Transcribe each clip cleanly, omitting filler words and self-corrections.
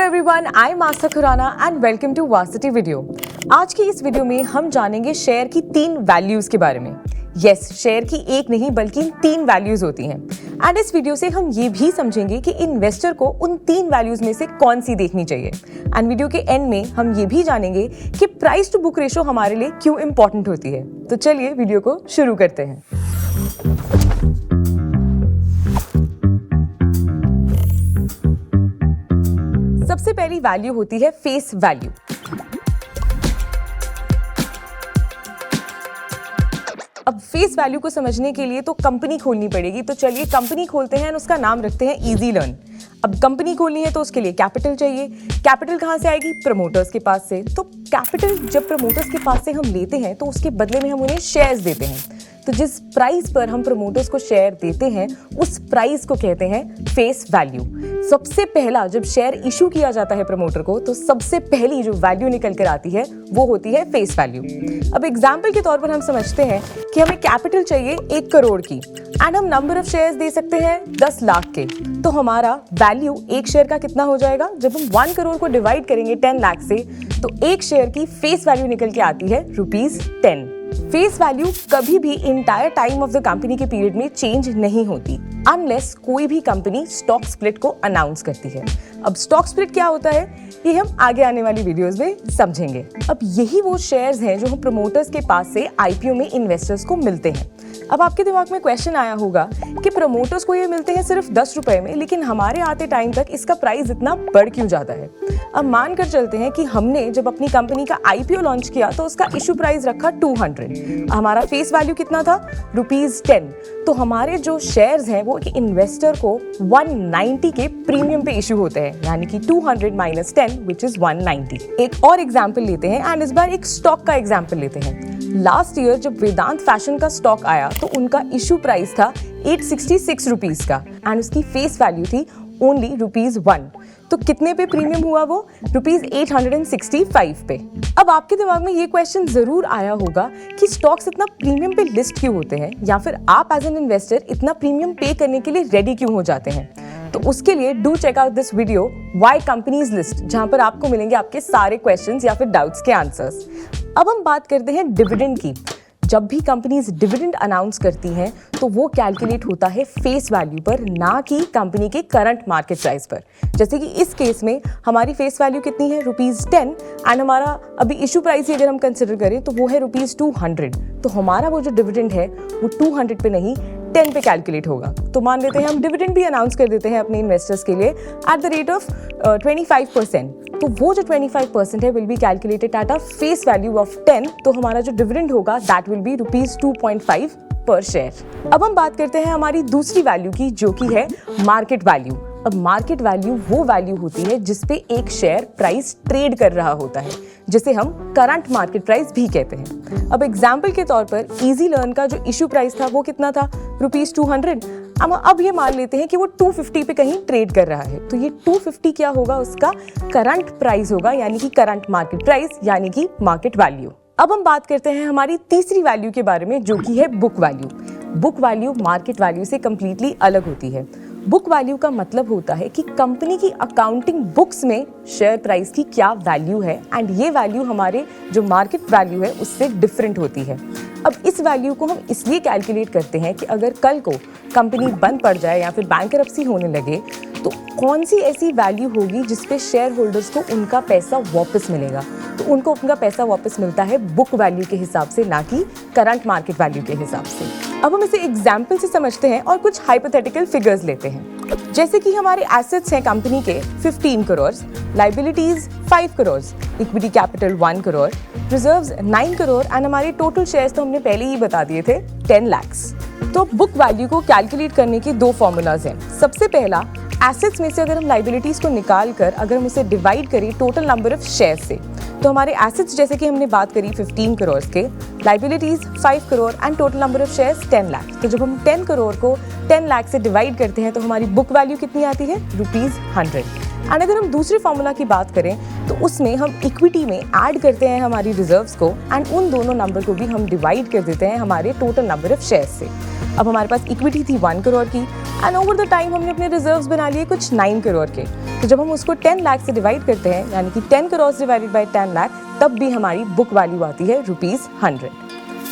Everyone, I am Aastha Khurana and welcome to Varsity video. आज की इस वीडियो में हम जानेंगे शेयर की 3 वैल्यूज के बारे में। यस, शेयर की एक नहीं बल्कि 3 वैल्यूज होती हैं। एंड इस वीडियो से हम ये भी समझेंगे कि इन्वेस्टर को उन 3 वैल्यूज में से कौन सी देखनी चाहिए। एंड वीडियो के एंड में हम ये भी जानेंगे कि प्राइस टू बुक रेशो हमारे लिए क्यों इंपॉर्टेंट होती है। तो चलिए वीडियो को शुरू करते हैं। सबसे पहली वैल्यू होती है फेस वैल्यू। अब फेस वैल्यू को समझने के लिए तो कंपनी खोलनी पड़ेगी। तो चलिए कंपनी खोलते हैं और उसका नाम रखते हैं इजी लर्न। अब कंपनी खोलनी है तो उसके लिए कैपिटल चाहिए। कैपिटल कहाँ से आएगी? प्रमोटर्स के पास से। तो कैपिटल जब प्रमोटर्स के पास से हम लेते हैं तो उसके बदले में हम उन्हें शेयर्स देते हैं। तो जिस प्राइस पर हम प्रमोटर्स को शेयर देते हैं उस प्राइस को कहते हैं फेस वैल्यू। सबसे पहला जब शेयर इशू किया जाता है प्रमोटर को तो सबसे पहली जो वैल्यू निकल कर आती है वो होती है फेस वैल्यू। अब एग्जाम्पल के तौर पर हम समझते हैं कि हमें कैपिटल चाहिए 1 करोड़ की एंड हम नंबर ऑफ शेयर्स दे सकते हैं 10 लाख के। तो हमारा वैल्यू एक शेयर का कितना हो जाएगा? जब हम 1 करोड़ को डिवाइड करेंगे 10 लाख से तो एक शेयर की फेस वैल्यू निकल के आती है ₹10। फेस वैल्यू कभी भी entire time of the company के पीरियड में चेंज नहीं होती अनलेस कोई भी कंपनी स्टॉक स्प्लिट को अनाउंस करती है। अब स्टॉक स्प्लिट क्या होता है ये हम आगे आने वाली वीडियोस में समझेंगे। अब यही वो शेयर्स हैं जो हम प्रमोटर्स के पास से आईपीओ में इन्वेस्टर्स को मिलते हैं। अब आपके दिमाग में क्वेश्चन आया होगा कि प्रमोटर्स को ये मिलते हैं सिर्फ 10 रुपए में, लेकिन हमारे आते टाइम तक इसका प्राइस इतना बढ़ क्यों जाता है? अब मान कर चलते हैं कि हमने जब अपनी कंपनी का आईपीओ लॉन्च किया तो उसका इशू प्राइस रखा 200। हमारा फेस वैल्यू कितना था? ₹10। तो हमारे जो शेयर्स हैं वो इन्वेस्टर को 190 के प्रीमियम पे इशू होते हैं, यानी कि 200 - 10 विच इज 190। एक और एग्जाम्पल लेते हैं एंड इस बार एक स्टॉक का एग्जाम्पल लेते हैं। लास्ट ईयर जब वेदांत फैशन का स्टॉक आया तो उनका इशू प्राइस था 866 रुपीज का एंड उसकी फेस वैल्यू थी ओनली ₹1। तो कितने पे प्रीमियम हुआ वो? ₹865 पे। अब आपके दिमाग में ये क्वेश्चन जरूर आया होगा कि स्टॉक्स इतना प्रीमियम पे लिस्ट क्यों होते हैं, या फिर आप एज एन इन्वेस्टर इतना प्रीमियम पे करने के लिए रेडी क्यों हो जाते हैं? तो उसके लिए do check out this video why companies list, जहां पर आपको मिलेंगे आपके सारे क्वेश्चंस या फिर डाउट्स के आंसर्स। अब हम बात करते हैं डिविडेंड की। जब भी कंपनीज डिविडेंड अनाउंस करती हैं तो वो कैलकुलेट होता है फेस वैल्यू पर, ना कि कंपनी के करंट मार्केट प्राइस पर। जैसे कि इस केस में हमारी फेस वैल्यू कितनी है? ₹10 एंड हमारा अभी इशू प्राइस ही अगर हम कंसिडर करें तो वो है ₹200। तो हमारा वो जो डिविडेंड है वो 200 पे नहीं 10 पे कैलकुलेट होगा। तो मान लेते हैं हम डिविडेंड भी अनाउंस कर देते हैं अपने इन्वेस्टर्स के लिए एट द रेट ऑफ 25%। तो वो जो 25% है will be calculated at a face value of 10। तो हमारा जो डिविडेंड होगा दैट विल बी ₹2.5 पर शेयर। अब हम बात करते हैं हमारी दूसरी वैल्यू की, जो कि है मार्केट वैल्यू। अब मार्केट वैल्यू वो वैल्यू होती है जिसपे एक शेयर प्राइस ट्रेड कर रहा होता है, जिसे हम करंट मार्केट प्राइस भी कहते हैं। अब एग्जाम्पल के तौर पर इजी लर्न का जो इशू प्राइस था वो कितना था? ₹200। अब ये मान लेते हैं कि वो 250 पे कहीं ट्रेड कर रहा है। तो ये 250 क्या होगा? उसका करंट प्राइस होगा, यानी कि करंट मार्केट प्राइस, यानी कि मार्केट वैल्यू। अब हम बात करते हैं हमारी तीसरी वैल्यू के बारे में, जो कि है book value. Book value market value से कंप्लीटली अलग होती है। बुक वैल्यू का मतलब होता है कि कंपनी की अकाउंटिंग बुक्स में शेयर प्राइस की क्या वैल्यू है एंड ये वैल्यू हमारे जो मार्केट वैल्यू है उससे डिफरेंट होती है। अब इस वैल्यू को हम इसलिए कैलकुलेट करते हैं कि अगर कल को कंपनी बंद पड़ जाए या फिर बैंकरप्सी होने लगे तो कौन सी ऐसी वैल्यू होगी जिसपे शेयर होल्डर्स को उनका पैसा वापस मिलेगा। तो उनको उनका पैसा वापस मिलता है बुक वैल्यू के हिसाब से, ना कि करंट मार्केट वैल्यू के हिसाब से। अब हम इसे एग्जाम्पल से समझते हैं और कुछ हाइपोथेटिकल फिगर्स लेते हैं। जैसे कि हमारे एसेट्स हैं कंपनी के 15 crore, liabilities 5 crore, equity capital 1 crore, reserves 9 crore and हमारे टोटल शेयर्स तो हमने पहले ही बता दिए थे 10 लाख। तो बुक वैल्यू को कैलकुलेट करने के 2 फॉर्मूलाज हैं। सबसे पहला, एसेट्स में से अगर हम लाइबिलिटीज को निकाल कर अगर हम उसे डिवाइड करें टोटल नंबर ऑफ शेयर से, तो हमारे एसेट्स जैसे कि हमने बात करी 15 करोड़ के, liabilities 5 crore and total number of shares 10 lakh. तो जब हम 10 करोड़ को 10 लाख से डिवाइड करते हैं तो हमारी बुक वैल्यू कितनी आती है? ₹100। एंड अगर हम दूसरे फॉर्मूला की बात करें तो उसमें हम इक्विटी में ऐड करते हैं हमारी रिजर्व्स को एंड उन दोनों नंबर को भी हम डिवाइड कर देते हैं हमारे टोटल नंबर ऑफ शेयर्स से। अब हमारे पास इक्विटी थी 1 करोड़ की एंड ओवर द टाइम हमने अपने रिजर्व्स बना लिए कुछ 9 करोड़ के। तो जब हम उसको 10 लाख से डिवाइड करते हैं, यानी कि 10 करोड़ डिवाइडेड बाय 10 लाख, तब भी हमारी बुक वैल्यू आती है ₹100।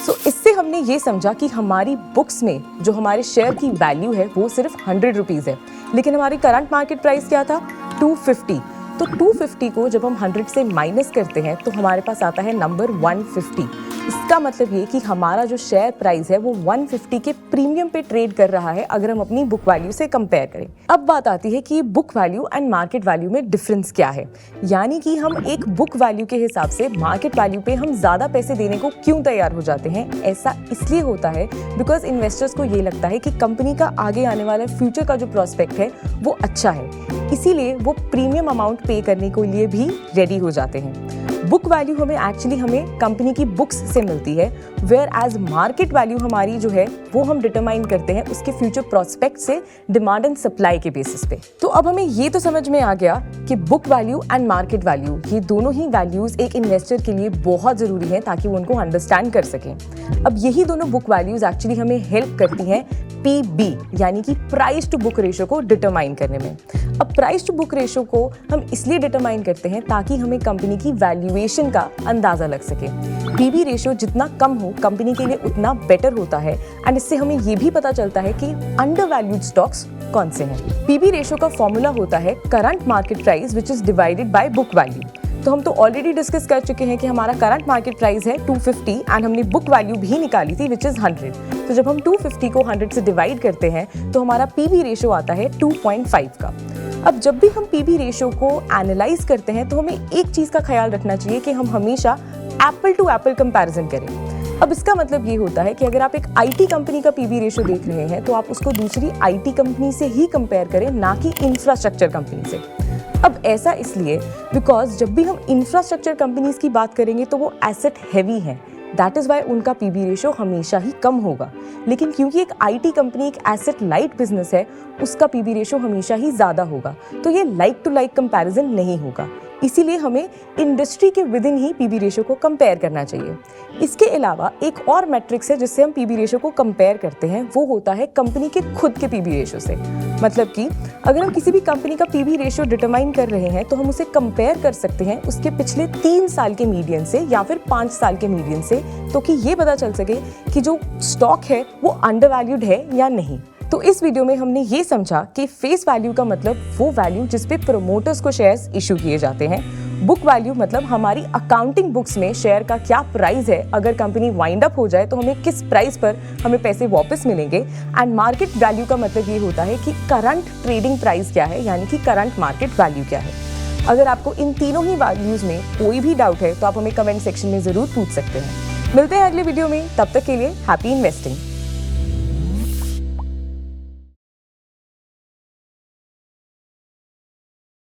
सो इससे हमने ये समझा कि हमारी बुक्स में जो हमारे शेयर की वैल्यू है वो सिर्फ ₹100 है, लेकिन हमारी करंट मार्केट प्राइस क्या था? 250। तो 250 को जब हम 100 से माइनस करते हैं तो हमारे पास आता है नंबर 150। इसका मतलब ये कि हमारा जो शेयर प्राइस है वो 150 के प्रीमियम पे ट्रेड कर रहा है अगर हम अपनी बुक वैल्यू से कंपेयर करें। अब बात आती है कि book value and market value में डिफरेंस क्या है, यानी कि हम एक बुक वैल्यू के हिसाब से मार्केट वैल्यू पे हम ज़्यादा पैसे देने को क्यों तैयार हो जाते हैं। ऐसा इसलिए होता है बिकॉज इन्वेस्टर्स को ये लगता है कि कंपनी का आगे आने वाला फ्यूचर का जो प्रोस्पेक्ट है वो अच्छा है, इसीलिए वो प्रीमियम अमाउंट पे करने के लिए भी रेडी हो जाते हैं। बुक वैल्यू हमें कंपनी की बुक्स से मिलती है, वेयर एज मार्केट वैल्यू हमारी जो है वो हम डिटरमाइन करते हैं उसके फ्यूचर प्रोस्पेक्ट से, डिमांड एंड सप्लाई के बेसिस पे। तो अब हमें ये तो समझ में आ गया कि book value and market value ये दोनों ही वैल्यूज एक इन्वेस्टर के लिए बहुत जरूरी हैं ताकि वो उनको अंडरस्टैंड कर सकें। अब यही दोनों बुक वैल्यूज एक्चुअली हमें हेल्प करती हैं PB यानी कि प्राइस टू बुक रेशो को डिटरमाइन करने में। अब प्राइस टू बुक रेशो को हम इसलिए डिटरमाइन करते हैं ताकि हमें कंपनी की वैल्यूएशन का अंदाजा लग सके। PB रेशो जितना कम हो कंपनी के लिए उतना बेटर होता है, एंड इससे हमें ये भी पता चलता है कि अंडर वैल्यूड स्टॉक्स कौन से हैं। PB रेशो का फॉर्मूला होता है current market price which is divided by book value. तो हम तो ऑलरेडी डिस्कस कर चुके हैं कि हमारा करंट मार्केट प्राइस है 250 एंड हमने बुक वैल्यू भी निकाली थी विच इज 100। तो जब हम 250 को 100 से डिवाइड करते हैं तो हमारा PB रेशो आता है 2.5 का। अब जब भी हम PB रेशो को एनालाइज करते हैं तो हमें एक चीज का ख्याल रखना चाहिए कि हम हमेशा एप्पल टू एप्पल कंपैरिजन करें। अब इसका मतलब ये होता है कि अगर आप एक IT कंपनी का PB रेशो देख रहे हैं तो आप उसको दूसरी IT कंपनी से ही कंपेयर करें, ना कि इंफ्रास्ट्रक्चर कंपनी से। अब ऐसा इसलिए बिकॉज जब भी हम इंफ्रास्ट्रक्चर कंपनीज की बात करेंगे तो वो एसेट हैवी हैं, दैट इज़ वाई उनका PB रेशो हमेशा ही कम होगा। लेकिन क्योंकि एक IT कंपनी एक एसेट लाइट बिजनेस है, उसका PB रेशो हमेशा ही ज़्यादा होगा, तो ये लाइक टू लाइक कंपैरिजन नहीं होगा। इसीलिए हमें इंडस्ट्री के with in he PB ratio को कंपेयर करना चाहिए। इसके अलावा एक और मैट्रिक्स है जिससे हम PB रेशो को कंपेयर करते हैं, वो होता है कंपनी के खुद के PB रेशो से। मतलब कि अगर हम किसी भी कंपनी का PB रेशो डिटरमाइन कर रहे हैं तो हम उसे कंपेयर कर सकते हैं उसके पिछले 3 साल के मीडियन से या फिर 5 साल के मीडियन से, तो कि ये पता चल सके कि जो स्टॉक है वो अंडरवैल्यूड है या नहीं। तो इस वीडियो में हमने ये समझा कि फेस वैल्यू का मतलब वो वैल्यू जिस पे प्रोमोटर्स को शेयर्स इशू किए जाते हैं। बुक वैल्यू मतलब हमारी अकाउंटिंग बुक्स में शेयर का क्या प्राइस है, अगर कंपनी वाइंड अप हो जाए तो हमें किस प्राइस पर हमें पैसे वापस मिलेंगे। एंड मार्केट वैल्यू का मतलब ये होता है कि करंट ट्रेडिंग प्राइस क्या है, यानी कि करंट मार्केट वैल्यू क्या है। अगर आपको इन तीनों ही वैल्यूज में कोई भी डाउट है तो आप हमें कमेंट सेक्शन में जरूर पूछ सकते हैं। मिलते हैं अगले वीडियो में, तब तक के लिए हैप्पी इन्वेस्टिंग।